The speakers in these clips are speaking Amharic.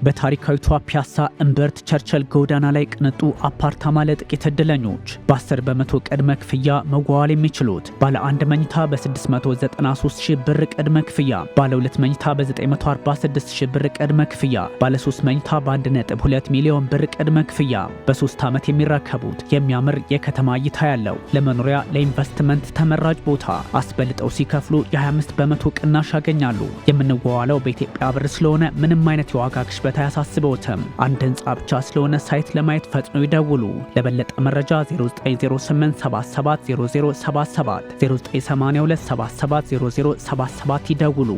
በታሪካዊቷ ፒያሳ እምበርት ቸርችል ጎዳና ላይ ቅንጡ አፓርታማ ለጥቂት እድለኞች በ10 በመቶ ቅድመ ክፍያ መዋዋል የሚችሉት ባለ 1 መኝታ በ693 ሺህ ብር ቅድመ ክፍያ፣ ባለ 2 መኝታ በ946 ሺህ ብር ቅድመ ክፍያ፣ ባለ 3 መኝታ በ1.2 ሚሊዮን ብር ቅድመ ክፍያ በ3 ዓመት የሚረከቡት የሚያምር የከተማ እይታ ያለው ለመኖሪያ ለኢንቨስትመንት ተመራጭ ቦታ አስበልጠው ሲከፍሉ የ25 በመቶ ቅናሽ ያገኛሉ። የምንዋዋለው በኢትዮጵያ ብር ስለሆነ ምንም አይነት የዋጋ ግሽበት አያሳስበውትም። አንድ ህንጻ ብቻ ስለሆነ ሳይት ለማየት ፈጥኖ ይደውሉ። ለበለጠ መረጃ 0908770077 0982770077 ይደውሉ።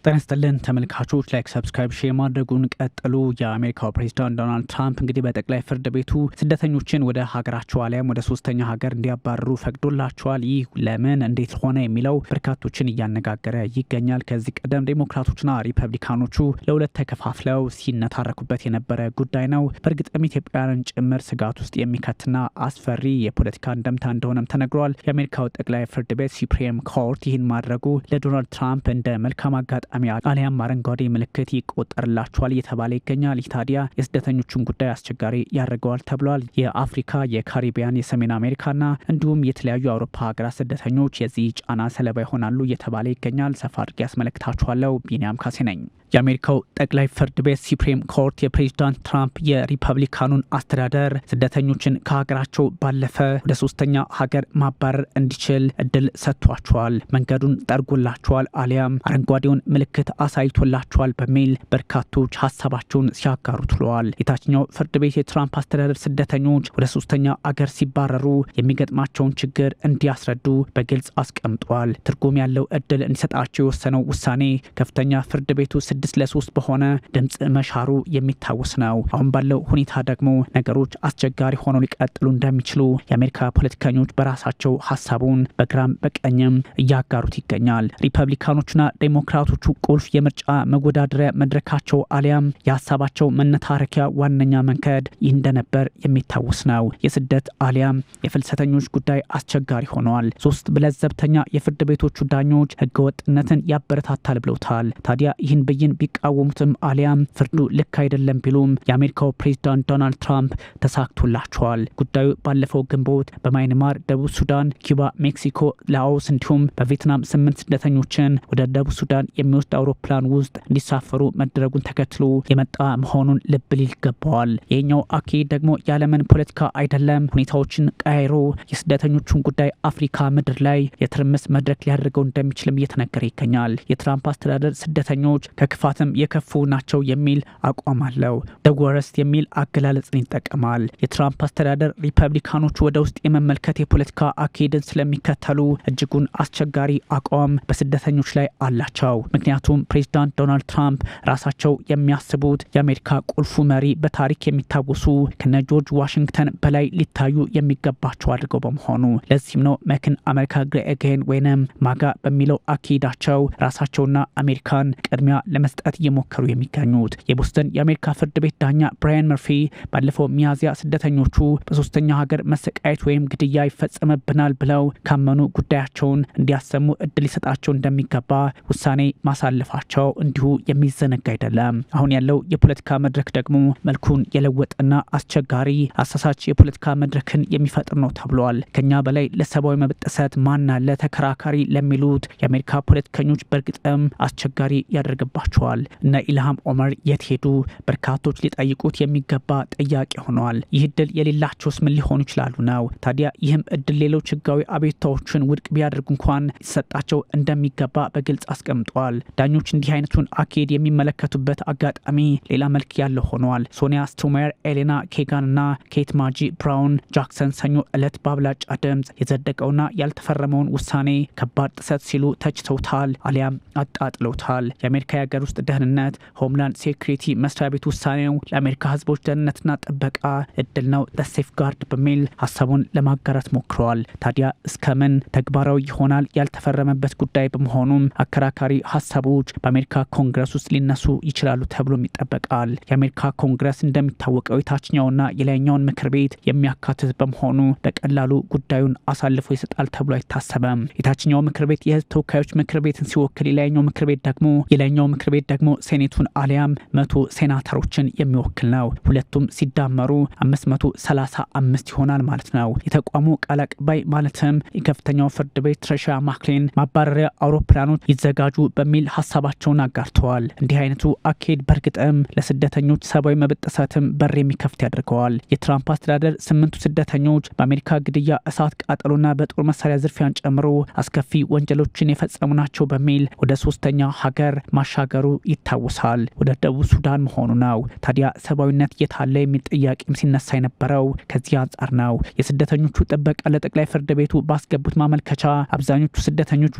ጤና ይስጥልን ተመልካቾች፣ ላይክ ሰብስክራይብ ሼር ማድረጉን ቀጥሉ። የአሜሪካው ፕሬዝዳንት ዶናልድ ትራምፕ እንግዲህ በጠቅላይ ፍርድ ቤቱ ስደተኞችን ወደ ሀገራቸው አሊያም ወደ ሶስተኛ ሀገር እንዲያባረሩ ፈቅዶላቸዋል። ይህ ለምን እንዴት ሆነ የሚለው በርካቶችን እያነጋገረ ይገኛል። ከዚህ ቀደም ዴሞክራቶችና ሪፐብሊካኖቹ ለሁለት ተከፋፍለው ሲነታረኩበት የነበረ ጉዳይ ነው። በእርግጥም ኢትዮጵያውያንን ጭምር ስጋት ውስጥ የሚከትና አስፈሪ የፖለቲካ እንደምታ እንደሆነም ተነግሯል። የአሜሪካው ጠቅላይ ፍርድ ቤት ሱፕሪም ኮርት ይህን ማድረጉ ለዶናልድ ትራምፕ እንደ መልካም አጋጣሚ አሊያም አረንጓዴ ምልክት ይቆጠርላቸዋል እየተባለ ይገኛል። ይህ ታዲያ የስደተኞቹን ጉዳይ አስቸጋሪ ያደርገዋል ተብሏል። የአፍሪካ፣ የካሪቢያን፣ የሰሜን አሜሪካና እንዲሁም የተለያዩ የአውሮፓ ሀገራት ስደተኞች የዚህ ጫና ሰለባ ይሆናሉ እየተባለ ይገኛል። ሰፋ አድርጌ ያስመለክታችኋለሁ። ቢኒያም ካሴ ነኝ። የአሜሪካው ጠቅላይ ፍርድ ቤት ሱፕሪም ኮርት የፕሬዝዳንት ትራምፕ የሪፐብሊካኑን አስተዳደር ስደተኞችን ከሀገራቸው ባለፈ ወደ ሶስተኛ ሀገር ማባረር እንዲችል እድል ሰጥቷቸዋል፣ መንገዱን ጠርጎላቸዋል፣ አሊያም አረንጓዴውን ምልክት አሳይቶላቸዋል በሚል በርካቶች ሀሳባቸውን ሲያጋሩ ትለዋል። የታችኛው ፍርድ ቤት የትራምፕ አስተዳደር ስደተኞች ወደ ሶስተኛ አገር ሲባረሩ የሚገጥማቸውን ችግር እንዲያስረዱ በግልጽ አስቀምጧል። ትርጉም ያለው እድል እንዲሰጣቸው የወሰነው ውሳኔ ከፍተኛ ፍርድ ቤቱ 6-3 በሆነ ድምፅ መሻሩ የሚታወስ ነው። አሁን ባለው ሁኔታ ደግሞ ነገሮች አስቸጋሪ ሆነው ሊቀጥሉ እንደሚችሉ የአሜሪካ ፖለቲከኞች በራሳቸው ሀሳቡን በግራም በቀኝም እያጋሩት ይገኛል። ሪፐብሊካኖችና ዴሞክራቶቹ ቁልፍ የምርጫ መወዳደሪያ መድረካቸው አሊያም የሀሳባቸው መነታረኪያ ዋነኛ መንገድ ይህ እንደነበር የሚታወስ ነው። የስደት አሊያም የፍልሰተኞች ጉዳይ አስቸጋሪ ሆነዋል። 3 ለዘብተኛ የፍርድ ቤቶቹ ዳኞች ህገወጥነትን ያበረታታል ብለውታል። ታዲያ ይህን ብይን ቢቃወሙትም አሊያም ፍርዱ ልክ አይደለም ቢሉም የአሜሪካው ፕሬዝዳንት ዶናልድ ትራምፕ ተሳክቶላቸዋል። ጉዳዩ ባለፈው ግንቦት በማይንማር፣ ደቡብ ሱዳን፣ ኩባ፣ ሜክሲኮ፣ ላኦስ እንዲሁም በቪየትናም 8 ስደተኞችን ወደ ደቡብ ሱዳን የሚወስድ አውሮፕላን ውስጥ እንዲሳፈሩ መደረጉን ተከትሎ የመጣ መሆኑን ልብ ሊል ይገባዋል። ይህኛው አካሄድ ደግሞ የዓለምን ፖለቲካ አይደለም ሁኔታዎችን ቀያይሮ የስደተኞቹን ጉዳይ አፍሪካ ምድር ላይ የትርምስ መድረክ ሊያደርገው እንደሚችልም እየተነገረ ይገኛል። የትራምፕ አስተዳደር ስደተኞች ከክፋትም የከፉ ናቸው የሚል አቋም አለው። ደወረስት የሚል አገላለጽን ይጠቀማል። የትራምፕ አስተዳደር ሪፐብሊካኖቹ ወደ ውስጥ የመመልከት የፖለቲካ አካሄድን ስለሚከተሉ እጅጉን አስቸጋሪ አቋም በስደተኞች ላይ አላቸው። ምክንያቱም ፕሬዝዳንት ዶናልድ ትራምፕ ራሳቸው የሚያስቡት የአሜሪካ ቁልፉ መሪ በታሪክ የሚታወሱ ከነ ጆርጅ ዋሽንግተን በላይ ሊታዩ የሚገባቸው አድርገው በመሆኑ ለዚህም ነው መክን አሜሪካ ግሬት አጌን ወይንም ማጋ በሚለው አካሄዳቸው ራሳቸውና አሜሪካን ቅድሚያ ለመስጠት እየሞከሩ የሚገኙት። የቦስተን የአሜሪካ ፍርድ ቤት ዳኛ ብራያን መርፊ ባለፈው ሚያዝያ ስደተኞቹ በሶስተኛ ሀገር መሰቃየት ወይም ግድያ ይፈጸምብናል ብለው ካመኑ ጉዳያቸውን እንዲያሰሙ እድል ሊሰጣቸው እንደሚገባ ውሳኔ ማሳለፋቸው እንዲሁ የሚዘነጋ አይደለም። አሁን ያለው የፖለቲካ መድረክ ደግሞ መልኩን የለወጠና አስቸጋሪ አሳሳች የፖለቲካ መድረክን የሚፈጥር ነው ተብሏል። ከኛ በላይ ለሰብአዊ መብት ጥሰት ማን አለ ተከራካሪ ለሚሉት የአሜሪካ ፖለቲከኞች በእርግጥም አስቸጋሪ ያደርግባቸዋል። እነ ኢልሃም ኦመር የት ሄዱ? በርካቶች ሊጠይቁት የሚገባ ጥያቄ ሆነዋል። ይህ እድል የሌላቸውስ ምን ሊሆኑ ይችላሉ ነው። ታዲያ ይህም እድል ሌሎች ህጋዊ አቤቱታዎችን ውድቅ ቢያደርጉ እንኳን ሊሰጣቸው እንደሚገባ በግልጽ አስቀምጧል። ዳኞች እንዲህ አይነቱን አካሄድ የሚመለከቱበት አጋጣሚ ሌላ መልክ ያለው ሆነዋል። ሶኒያ ስቶማየር፣ ኤሌና ኬጋንና ኬት ማጂ ብራውን ጃክሰን ሰኞ ዕለት በአብላጫ ድምፅ የጸደቀውና ያልተፈረመውን ውሳኔ ከባድ ጥሰት ሲሉ ተችተውታል አሊያም አጣጥለውታል። የአሜሪካ የሀገር ውስጥ ደህንነት ሆምላንድ ሴኩሪቲ መስሪያ ቤት ውሳኔው ለአሜሪካ ህዝቦች ደህንነትና ጥበቃ እድል ነው ለሴፍ ጋርድ በሚል ሀሳቡን ለማጋራት ሞክረዋል። ታዲያ እስከምን ተግባራዊ ይሆናል ያልተፈረመበት ጉዳይ በመሆኑም አከራካሪ ሀሳቦች በአሜሪካ ኮንግረስ ውስጥ ሊነሱ ይችላሉ ተብሎም ይጠበቃል። የአሜሪካ ኮንግረስ እንደሚታወቀው የታችኛውና የላይኛውን ምክር ቤት የሚያካትት በመሆኑ በቀላሉ ጉዳዩን አሳልፎ ይሰጣል ተብሎ አይታሰበም። የታችኛው ምክር ቤት የህዝብ ተወካዮች ምክር ቤትን ሲወክል የላይኛው ምክር ቤት ደግሞ የላይኛው ምክር ቤት ደግሞ ሴኔቱን አሊያም 100 ሴናተሮችን የሚወክል ነው። ሁለቱም ሲዳመሩ 535 ይሆናል ማለት ነው። የተቋሙ ቃል አቀባይ ማለትም የከፍተኛው ፍርድ ቤት ትሬሻ ማክሊን ማባረሪያ አውሮፕላኖች ይዘጋጁ በሚል ሀሳባቸውን አጋርተዋል። እንዲህ አይነቱ አካሄድ በእርግጥም ለስደተኞች ሰብአዊ መብት ጥሰትም በር የሚከፍት ያደርገዋል። የትራምፕ አስተዳደር 8 ስደተኞች በአሜሪካ ግድያ፣ እሳት ቃጠሎና በጦር መሳሪያ ዝርፊያን ጨምሮ አስከፊ ወንጀሎችን የፈጸሙ ናቸው በሚል ወደ 3ኛ ሀገር ማሻገሩ ይታወሳል። ወደ ደቡብ ሱዳን መሆኑ ነው። ታዲያ ሰብአዊነት የታለ የሚል ጥያቄም ሲነሳ የነበረው ከዚህ አንጻር ነው። የስደተኞቹ ጥበቃ ለጠቅላይ ፍርድ ቤቱ ባስገቡት ማመልከቻ አብዛኞቹ ስደተኞች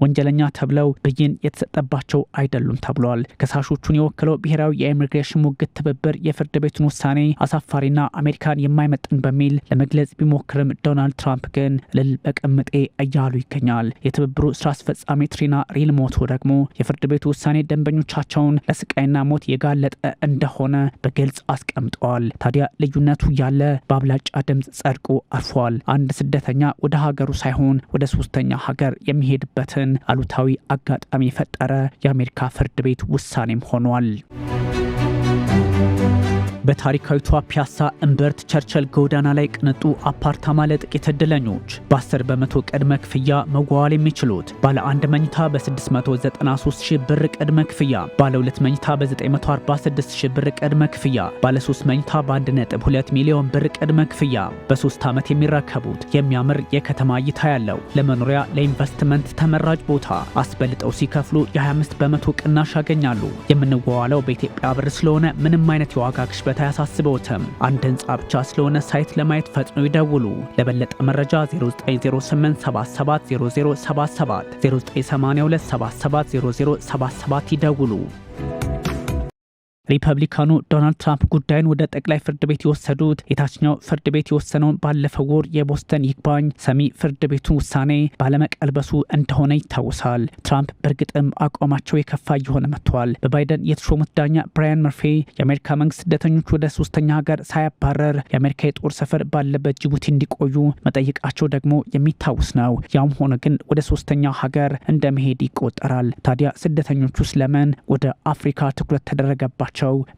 ወንጀለኛ ተብለው ብይን የተሰጠባቸው አይደሉም ተብሏል። ከሳሾቹን የወከለው ብሔራዊ የኢሚግሬሽን ሙግት ትብብር የፍርድ ቤቱን ውሳኔ አሳፋሪና አሜሪካን የማይመጥን በሚል ለመግለጽ ቢሞክርም ዶናልድ ትራምፕ ግን እልል በቅምጤ እያሉ ይገኛል። የትብብሩ ስራ አስፈጻሚ ትሪና ሪልሞቶ ደግሞ የፍርድ ቤቱ ውሳኔ ደንበኞቻቸውን ለስቃይና ሞት የጋለጠ እንደሆነ በግልጽ አስቀምጠዋል። ታዲያ ልዩነቱ ያለ በአብላጫ ድምፅ ጸድቆ አርፏል። አንድ ስደተኛ ወደ ሀገሩ ሳይሆን ወደ 3ኛ ሀገር የሚሄድበትን አሉታዊ አጋጣሚ የፈጠረ የአሜሪካ ፍርድ ቤት ውሳኔም ሆኗል። በታሪካዊቷ ፒያሳ እምብርት ቸርችል ጎዳና ላይ ቅንጡ አፓርታማ ለጥቂት እድለኞች በ10 በመቶ ቅድመ ክፍያ መዋዋል የሚችሉት ባለ 1 መኝታ በ693 ሺህ ብር ቅድመ ክፍያ፣ ባለ 2 መኝታ በ946 ሺህ ብር ቅድመ ክፍያ፣ ባለ 3 መኝታ በ1.2 ሚሊዮን ብር ቅድመ ክፍያ በ3 ዓመት የሚረከቡት የሚያምር የከተማ እይታ ያለው ለመኖሪያ ለኢንቨስትመንት ተመራጭ ቦታ አስበልጠው ሲከፍሉ የ25 በመቶ ቅናሽ ያገኛሉ። የምንዋዋለው በኢትዮጵያ ብር ስለሆነ ምንም አይነት የዋጋ ግሽበት አያሳስበውትም። አንድ ህንጻ ብቻ ስለሆነ ሳይት ለማየት ፈጥኖ ይደውሉ። ለበለጠ መረጃ 0908770077 0982770077 ይደውሉ። ሪፐብሊካኑ ዶናልድ ትራምፕ ጉዳዩን ወደ ጠቅላይ ፍርድ ቤት የወሰዱት የታችኛው ፍርድ ቤት የወሰነውን ባለፈው ወር የቦስተን ይግባኝ ሰሚ ፍርድ ቤቱ ውሳኔ ባለመቀልበሱ እንደሆነ ይታወሳል። ትራምፕ በእርግጥም አቋማቸው የከፋ እየሆነ መጥቷል። በባይደን የተሾሙት ዳኛ ብራያን መርፌ የአሜሪካ መንግስት ስደተኞች ወደ 3ኛ ሀገር ሳያባረር የአሜሪካ የጦር ሰፈር ባለበት ጅቡቲ እንዲቆዩ መጠየቃቸው ደግሞ የሚታወስ ነው። ያም ሆነ ግን ወደ 3ኛ ሀገር እንደመሄድ ይቆጠራል። ታዲያ ስደተኞቹ ስለምን ወደ አፍሪካ ትኩረት ተደረገባቸው?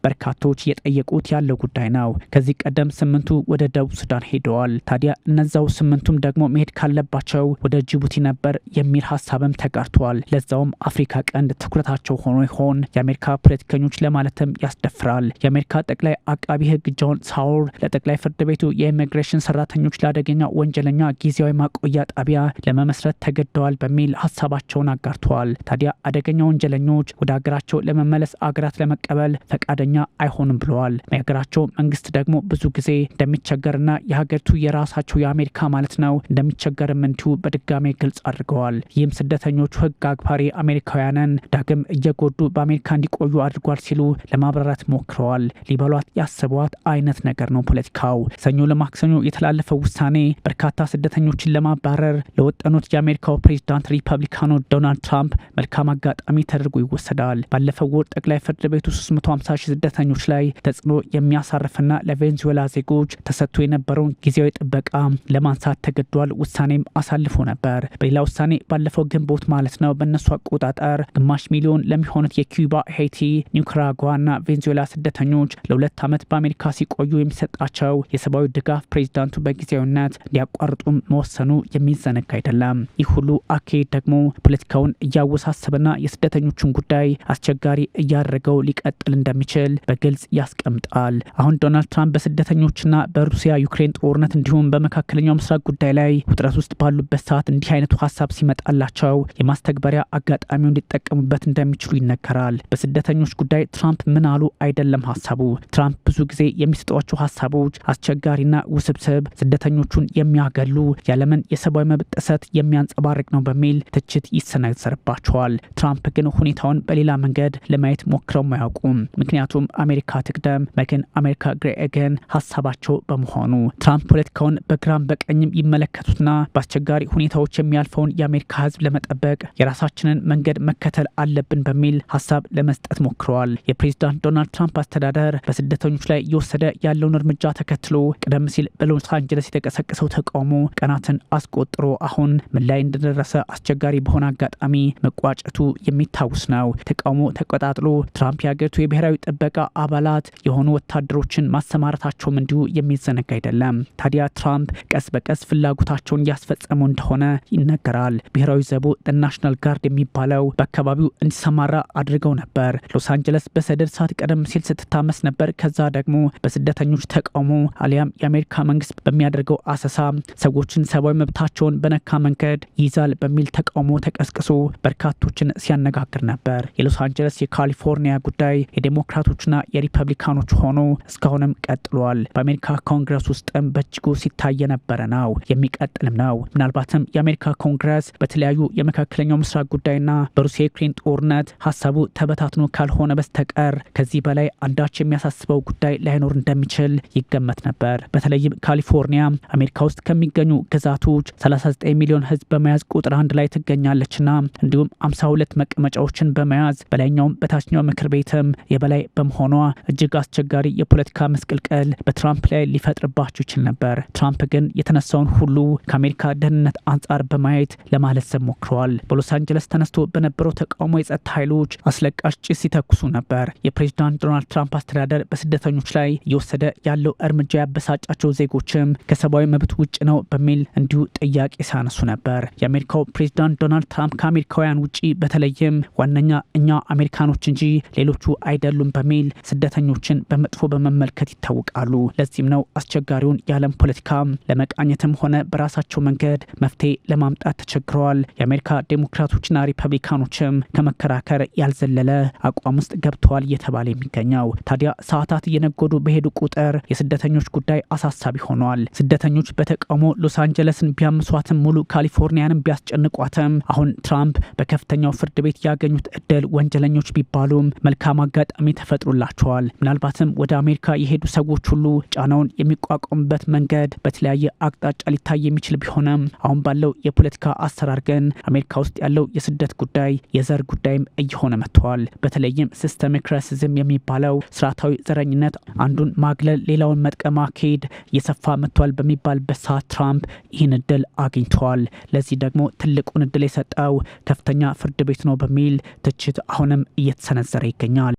በርካቶች የጠየቁት ያለው ጉዳይ ነው። ከዚህ ቀደም 8ቱ ወደ ደቡብ ሱዳን ሄደዋል። ታዲያ እነዛው 8ቱም ደግሞ መሄድ ካለባቸው ወደ ጅቡቲ ነበር የሚል ሀሳብም ተጋርቷል። ለዛውም አፍሪካ ቀንድ ትኩረታቸው ሆኖ ይሆን? የአሜሪካ ፖለቲከኞች ለማለትም ያስደፍራል። የአሜሪካ ጠቅላይ አቃቢ ህግ ጆን ሳውር ለጠቅላይ ፍርድ ቤቱ የኢሚግሬሽን ሰራተኞች ለአደገኛ ወንጀለኛ ጊዜያዊ ማቆያ ጣቢያ ለመመስረት ተገደዋል በሚል ሀሳባቸውን አጋርተዋል። ታዲያ አደገኛ ወንጀለኞች ወደ ሀገራቸው ለመመለስ አገራት ለመቀበል ፈቃደኛ አይሆንም ብለዋል። የሀገራቸው መንግስት ደግሞ ብዙ ጊዜ እንደሚቸገርና የሀገሪቱ የራሳቸው የአሜሪካ ማለት ነው እንደሚቸገርም እንዲሁ በድጋሜ ግልጽ አድርገዋል። ይህም ስደተኞቹ ህግ አክባሪ አሜሪካውያንን ዳግም እየጎዱ በአሜሪካ እንዲቆዩ አድርጓል ሲሉ ለማብራራት ሞክረዋል። ሊበሏት ያስቧት አይነት ነገር ነው ፖለቲካው። ሰኞ ለማክሰኞ የተላለፈው ውሳኔ በርካታ ስደተኞችን ለማባረር ለወጠኑት የአሜሪካው ፕሬዚዳንት ሪፐብሊካኑ ዶናልድ ትራምፕ መልካም አጋጣሚ ተደርጎ ይወሰዳል። ባለፈው ወር ጠቅላይ ፍርድ ቤቱ 350 ሺህ ስደተኞች ላይ ተጽዕኖ የሚያሳርፍና ለቬንዙዌላ ዜጎች ተሰጥቶ የነበረውን ጊዜያዊ ጥበቃ ለማንሳት ተገዷል። ውሳኔም አሳልፎ ነበር። በሌላ ውሳኔ ባለፈው ግንቦት ማለት ነው በእነሱ አቆጣጠር ግማሽ ሚሊዮን ለሚሆኑት የኪዩባ፣ ሄይቲ፣ ኒካራጓና ቬንዙዌላ ስደተኞች ለ2 ዓመት በአሜሪካ ሲቆዩ የሚሰጣቸው የሰብአዊ ድጋፍ ፕሬዚዳንቱ በጊዜያዊነት እንዲያቋርጡም መወሰኑ የሚዘነጋ አይደለም። ይህ ሁሉ አካሄድ ደግሞ ፖለቲካውን እያወሳሰበና የስደተኞቹን ጉዳይ አስቸጋሪ እያደረገው ሊቀጥል እንደሚችል በግልጽ ያስቀምጣል። አሁን ዶናልድ ትራምፕ በስደተኞችና በሩሲያ ዩክሬን ጦርነት እንዲሁም በመካከለኛው ምስራቅ ጉዳይ ላይ ውጥረት ውስጥ ባሉበት ሰዓት እንዲህ አይነቱ ሀሳብ ሲመጣላቸው የማስተግበሪያ አጋጣሚውን ሊጠቀሙበት እንደሚችሉ ይነገራል። በስደተኞች ጉዳይ ትራምፕ ምን አሉ አይደለም ሀሳቡ። ትራምፕ ብዙ ጊዜ የሚሰጧቸው ሀሳቦች አስቸጋሪና ውስብስብ፣ ስደተኞቹን የሚያገሉ፣ ያለምን የሰብአዊ መብት ጥሰት የሚያንጸባርቅ ነው በሚል ትችት ይሰነዘርባቸዋል። ትራምፕ ግን ሁኔታውን በሌላ መንገድ ለማየት ሞክረው አያውቁም። ምክንያቱም አሜሪካ ትቅደም መግን አሜሪካ ግሬ አገን ሀሳባቸው በመሆኑ ትራምፕ ፖለቲካውን በግራም በቀኝም ይመለከቱትና በአስቸጋሪ ሁኔታዎች የሚያልፈውን የአሜሪካ ህዝብ ለመጠበቅ የራሳችንን መንገድ መከተል አለብን በሚል ሀሳብ ለመስጠት ሞክረዋል። የፕሬዝዳንት ዶናልድ ትራምፕ አስተዳደር በስደተኞች ላይ እየወሰደ ያለውን እርምጃ ተከትሎ ቀደም ሲል በሎስ አንጀለስ የተቀሰቀሰው ተቃውሞ ቀናትን አስቆጥሮ አሁን ምን ላይ እንደደረሰ አስቸጋሪ በሆነ አጋጣሚ መቋጨቱ የሚታወስ ነው። ተቃውሞ ተቀጣጥሎ ትራምፕ የሀገሪቱ የብሔራዊ ጥበቃ አባላት የሆኑ ወታደሮችን ማሰማራታቸውም እንዲሁ የሚዘነጋ አይደለም። ታዲያ ትራምፕ ቀስ በቀስ ፍላጎታቸውን እያስፈጸሙ እንደሆነ ይነገራል። ብሔራዊ ዘቡ ናሽናል ጋርድ የሚባለው በአካባቢው እንዲሰማራ አድርገው ነበር። ሎስ አንጀለስ በሰደድ እሳት ቀደም ሲል ስትታመስ ነበር። ከዛ ደግሞ በስደተኞች ተቃውሞ አሊያም የአሜሪካ መንግስት በሚያደርገው አሰሳ ሰዎችን ሰብአዊ መብታቸውን በነካ መንገድ ይዛል በሚል ተቃውሞ ተቀስቅሶ በርካቶችን ሲያነጋግር ነበር። የሎስ አንጀለስ የካሊፎርኒያ ጉዳይ የዴሞክራቶችና የሪፐብሊካኖች ሆኖ እስካሁንም ቀጥሏል። በአሜሪካ ኮንግረስ ውስጥም በእጅጉ ሲታይ የነበረ ነው፣ የሚቀጥልም ነው። ምናልባትም የአሜሪካ ኮንግረስ በተለያዩ የመካከለኛው ምስራቅ ጉዳይና በሩሲያ ዩክሬን ጦርነት ሀሳቡ ተበታትኖ ካልሆነ በስተቀር ከዚህ በላይ አንዳች የሚያሳስበው ጉዳይ ላይኖር እንደሚችል ይገመት ነበር። በተለይም ካሊፎርኒያ አሜሪካ ውስጥ ከሚገኙ ግዛቶች 39 ሚሊዮን ህዝብ በመያዝ ቁጥር 1 ላይ ትገኛለችና እንዲሁም 52 መቀመጫዎችን በመያዝ በላይኛውም በታችኛው ምክር ቤትም የበላይ በመሆኗ እጅግ አስቸጋሪ የፖለቲካ መስቀልቀል በትራምፕ ላይ ሊፈጥርባቸው ይችል ነበር። ትራምፕ ግን የተነሳውን ሁሉ ከአሜሪካ ደህንነት አንጻር በማየት ለማለዘብ ሞክረዋል። በሎስ አንጀለስ ተነስቶ በነበረው ተቃውሞ የጸጥታ ኃይሎች አስለቃሽ ጭስ ሲተኩሱ ነበር። የፕሬዝዳንት ዶናልድ ትራምፕ አስተዳደር በስደተኞች ላይ እየወሰደ ያለው እርምጃ ያበሳጫቸው ዜጎችም ከሰብአዊ መብት ውጭ ነው በሚል እንዲሁ ጥያቄ ሲያነሱ ነበር። የአሜሪካው ፕሬዝዳንት ዶናልድ ትራምፕ ከአሜሪካውያን ውጭ በተለይም ዋነኛ እኛ አሜሪካኖች እንጂ ሌሎቹ አይደሉም በሚል ስደተኞችን በመጥፎ በመመልከት ይታወቃሉ። ለዚህም ነው አስቸጋሪውን የዓለም ፖለቲካ ለመቃኘትም ሆነ በራሳቸው መንገድ መፍትሄ ለማምጣት ተቸግረዋል። የአሜሪካ ዴሞክራቶችና ሪፐብሊካኖችም ከመከራከር ያልዘለለ አቋም ውስጥ ገብተዋል እየተባለ የሚገኘው። ታዲያ ሰዓታት እየነጎዱ በሄዱ ቁጥር የስደተኞች ጉዳይ አሳሳቢ ሆኗል። ስደተኞች በተቃውሞ ሎስ አንጀለስን ቢያምሷትም ሙሉ ካሊፎርኒያንም ቢያስጨንቋትም አሁን ትራምፕ በከፍተኛው ፍርድ ቤት ያገኙት እድል ወንጀለኞች ቢባሉም መልካም አጋጣሚ ተፈጥሮላቸዋል። ምናልባትም ወደ አሜሪካ የሄዱ ሰዎች ሁሉ ጫናውን የሚቋቋሙበት መንገድ በተለያየ አቅጣጫ ሊታይ የሚችል ቢሆንም አሁን ባለው የፖለቲካ አሰራር ግን አሜሪካ ውስጥ ያለው የስደት ጉዳይ የዘር ጉዳይም እየሆነ መጥቷል። በተለይም ሲስተሚክ ራሲዝም የሚባለው ስርዓታዊ ዘረኝነት አንዱን ማግለል ሌላውን መጥቀም አካሄድ እየሰፋ መጥቷል በሚባልበት ሰዓት ትራምፕ ይህን እድል አግኝተዋል። ለዚህ ደግሞ ትልቁን እድል የሰጠው ከፍተኛ ፍርድ ቤት ነው በሚል ትችት አሁንም እየተሰነዘረ ይገኛል።